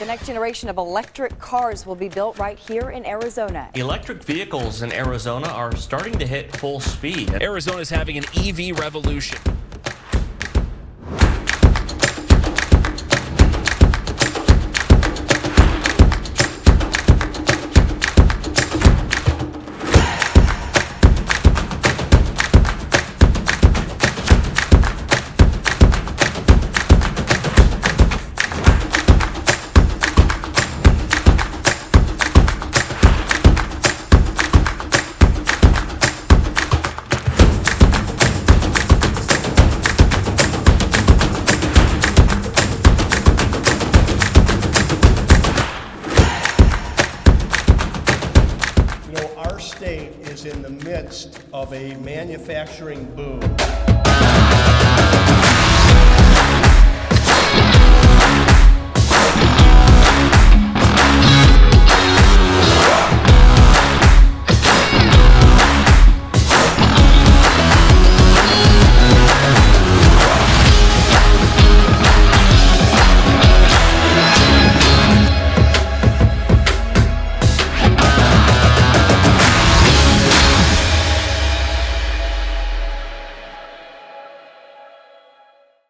The next generation of electric cars will be built right here in Arizona. Electric vehicles in Arizona are starting to hit full speed. Arizona's having an EV revolution. Our state is in the midst of a manufacturing boom.